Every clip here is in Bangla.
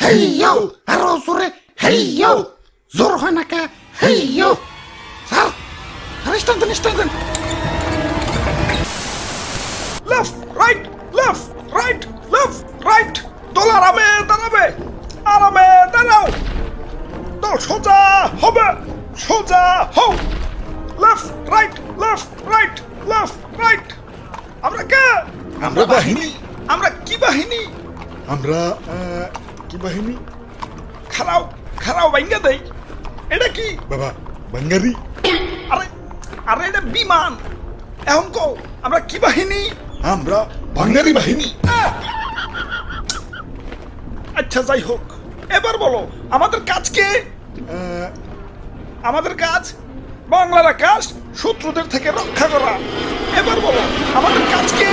হেইয়ো আরো জোরে হেইয়ো জোর হয় না কে হেইয়ো স্যার স্টার্ট দেন লেফট রাইট দল আরামে দাঁড়াও দল সোজা হবে সোজা হও লেফট রাইট আমরা কে আমরা বাহিনী আমরা কি বাহিনী আমরা কি বাহিনী খারাও ভাঙ্গা দেই এটা কি বাবা বাঙ্গারি আরে আরে এটা বিমান এখন কও আমরা কি বাহিনী আমরা বাঙ্গারি বাহিনী আচ্ছা যাই হোক এবার বলো আমাদের কাজ কে আমাদের কাজ বাংলার আকাশ শত্রুদের থেকে রক্ষা করা এবার বলো আমাদের কাজ কে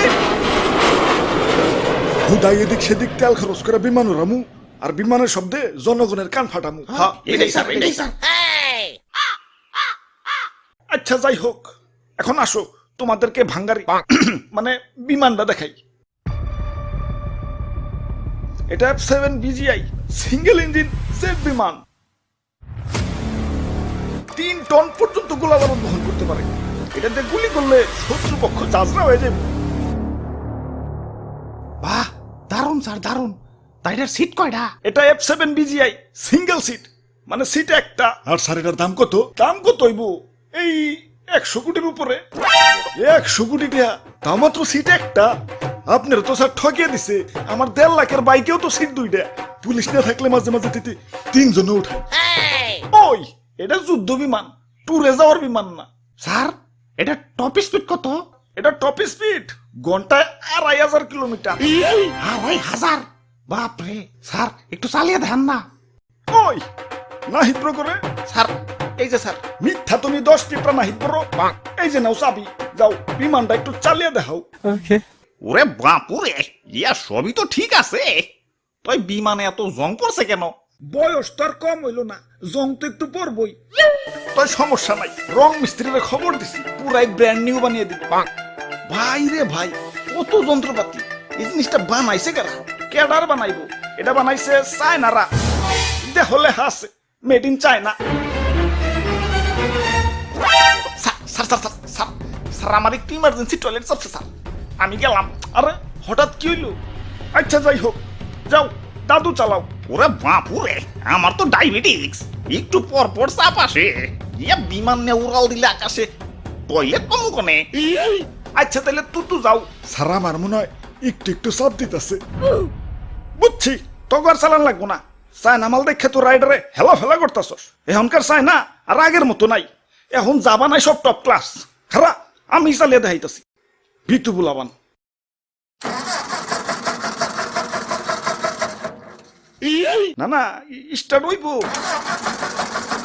হুদাই এদিক সেদিক তেল খরচ করে বিমান উড়ামু আর বিমানের শব্দে জনগণের কান ফাটামু হ্যাঁ, এটাই স্যার আচ্ছা যাই হোক এখন আসো তোমাদেরকে ভাঙ্গারি মানে বিমানটা দেখাই এটা F7 BGI single engine jet বিমান 3 টন পর্যন্ত গোলাবারুদ বহন করতে পারে এটাতে গুলি করলে শত্রুপক্ষ চাজরা হয়ে যাবে বাহ দারুন স্যার দারুন তাইটার সিট কয়টা এটা F7 BGI সিঙ্গেল সিট মানে সিট একটা আর স্যার এটার দাম কত দাম কত হইব এই 100 কোটির উপরে 100 কোটি টাকা তাও মাত্র সিট একটা আপনার তো স্যার ঠকিয়ে দিছে আমার 1.5 লাখের বাইকেও তো সিট দুইটা পুলিশ না থাকলে মাঝে মাঝে তিতে 3 জন উঠে ওই এটা যুদ্ধ বিমান ট্যুরে যাওয়ার বিমান না স্যার এটা টপ স্পিড কত এটা টপ স্পিড ঘন্টায় 2500 কিলোমিটার 2500 বাপরে স্যার একটু চালিয়ে দেন না ওই না হিব্র করে স্যার এই যে স্যার মিথ্যা তুমি 10 টিপরা না হিব্র এই যে নাও চাবি যাও বিমানটা একটু চালিয়ে দেখাও ওরে বাপুরে ইয়া সবই তো ঠিক আছে তাই বিমানে এত জং পড়ছে কেন বয়স তো আর কম হইল না জং তো একটু পড়বই তাই সমস্যা নাই রং মিস্ত্রিরে খবর দিছি পুরাই ব্র্যান্ড নিউ বানিয়ে দিবে ভাই রে ভাই কত যন্ত্রপাতি এই জিনিসটা বানাইছে কারা কেডার বানাইবো এটা বানাইছে চায়নারা দেহলে হাসে মেড ইন চায়না স্যার আমার একটু ইমার্জেন্সি টয়লেট চাপছে স্যার আমি গেলাম আরে হঠাৎ কি হইলো আচ্ছা যাই হোক যাও দাদু চালাও ওরে বাপুরে আমার তো ডায়াবেটিস একটু পর পর চাপ আসে ইয়া বিমান নিয়ে উড়াল দিলে আকাশে টয়লেট পাবো কোনে আচ্ছা তাহলে তুই যাও স্যার আমার মনে হয় একটু একটু চাপ দিতেছে বুঝছি তোকে আর চালান লাগবো না চায়না মাল দেখে তো রাইডারে হেলা ফেলা করতেছস এখনকার চায়না আর আগের মতো নাই এখন যাবা নাই সব টপ ক্লাস খারা আমি চালিয়ে দেখাইতেছি ভিতু বুলাবান না না স্টার্ট হইব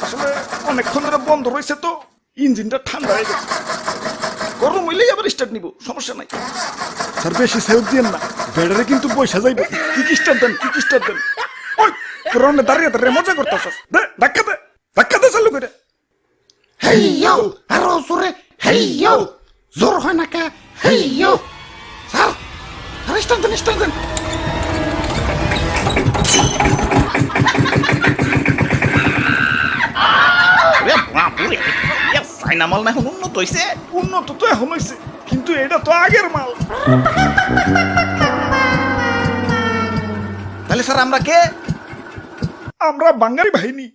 আসলে অনেকক্ষণ ধরে বন্ধ রয়েছে তো ইঞ্জিনটা ঠান্ডা হয়ে গেছে গরম হইলেই আবার স্টার্ট নিব সমস্যা নাই স্যার বেশি সেভ দিয়েন না ব্যাটারি কিন্তু পয়সা যাইবে কি স্টার্ট দেন ওই পুরনো দাঁড়িয়ে দাঁড়িয়ে মজা করতেছস দে ধাক্কা দে চালু করে হেইয়ো আরো জোরে হেইয়ো জোর হয় না কে হেইয়ো স্যার স্টার্ট দেন ওরে বাপুরে ইয়া চাইনা মাল না এখন উন্নত হইছে উন্নত তো এখন হয়েছে কিন্তু এটা তো আগের মাল তাহলে স্যার আমরা কে আমরা বাঙালি বাহিনী